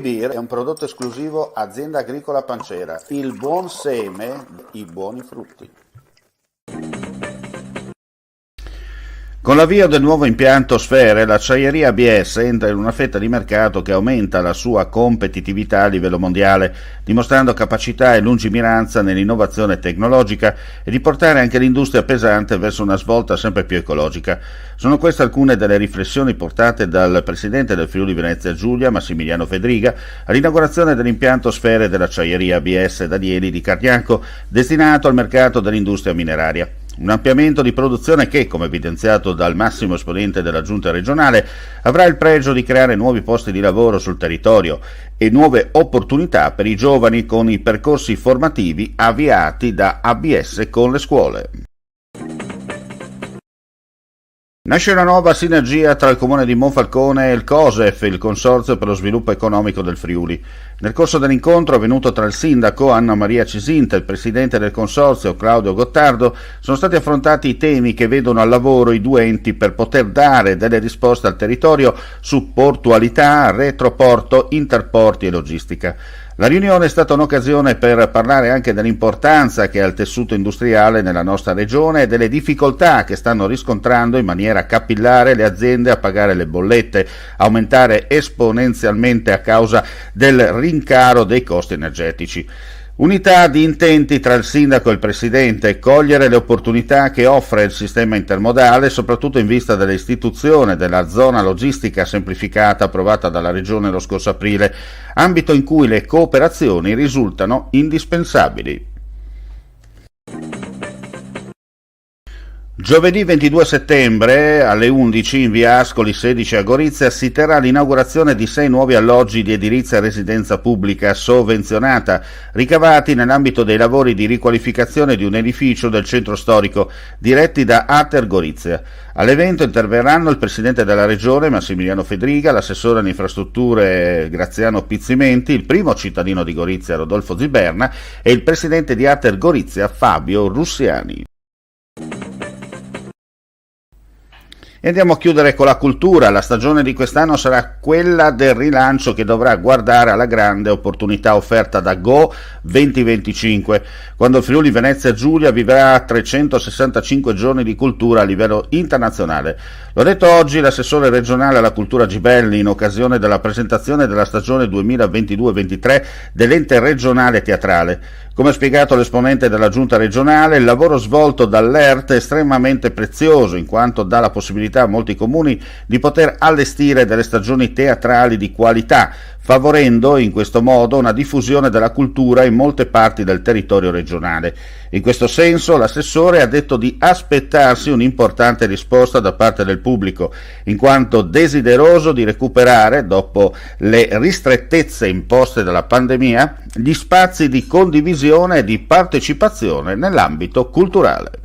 Beer è un prodotto esclusivo Azienda Agricola Pancera, il buon seme, i buoni frutti. Con l'avvio del nuovo impianto Sfere, l'acciaieria ABS entra in una fetta di mercato che aumenta la sua competitività a livello mondiale, dimostrando capacità e lungimiranza nell'innovazione tecnologica e di portare anche l'industria pesante verso una svolta sempre più ecologica. Sono queste alcune delle riflessioni portate dal presidente del Friuli Venezia Giulia, Massimiliano Fedriga, all'inaugurazione dell'impianto Sfere dell'acciaieria ABS Danieli di Cargnacco, destinato al mercato dell'industria mineraria. Un ampliamento di produzione che, come evidenziato dal massimo esponente della giunta regionale, avrà il pregio di creare nuovi posti di lavoro sul territorio e nuove opportunità per i giovani con i percorsi formativi avviati da ABS con le scuole. Nasce una nuova sinergia tra il comune di Monfalcone e il COSEF, il Consorzio per lo Sviluppo Economico del Friuli. Nel corso dell'incontro avvenuto tra il sindaco Anna Maria Cisinta e il presidente del consorzio Claudio Gottardo sono stati affrontati i temi che vedono al lavoro i due enti per poter dare delle risposte al territorio su portualità, retroporto, interporti e logistica. La riunione è stata un'occasione per parlare anche dell'importanza che ha il tessuto industriale nella nostra regione e delle difficoltà che stanno riscontrando in maniera capillare le aziende a pagare le bollette, aumentare esponenzialmente a causa del rincaro dei costi energetici. Unità di intenti tra il sindaco e il presidente, cogliere le opportunità che offre il sistema intermodale, soprattutto in vista dell'istituzione della zona logistica semplificata approvata dalla Regione lo scorso aprile, ambito in cui le cooperazioni risultano indispensabili. Giovedì 22 settembre alle 11 in via Ascoli 16 a Gorizia si terrà l'inaugurazione di 6 nuovi alloggi di edilizia e residenza pubblica sovvenzionata, ricavati nell'ambito dei lavori di riqualificazione di un edificio del centro storico, diretti da Ater Gorizia. All'evento interverranno il presidente della regione Massimiliano Fedriga, l'assessore alle infrastrutture Graziano Pizzimenti, il primo cittadino di Gorizia Rodolfo Ziberna e il presidente di Ater Gorizia Fabio Russiani. E andiamo a chiudere con la cultura. La stagione di quest'anno sarà quella del rilancio che dovrà guardare alla grande opportunità offerta da Go 2025, quando il Friuli Venezia Giulia vivrà 365 giorni di cultura a livello internazionale. L'ha detto oggi l'assessore regionale alla cultura Gibelli in occasione della presentazione della stagione 2022-23 dell'ente regionale teatrale. Come ha spiegato l'esponente della giunta regionale, il lavoro svolto dall'ERT è estremamente prezioso, in quanto dà la possibilità a molti comuni di poter allestire delle stagioni teatrali di qualità, favorendo in questo modo una diffusione della cultura in molte parti del territorio regionale. In questo senso l'assessore ha detto di aspettarsi un'importante risposta da parte del pubblico, in quanto desideroso di recuperare, dopo le ristrettezze imposte dalla pandemia, gli spazi di condivisione e di partecipazione nell'ambito culturale.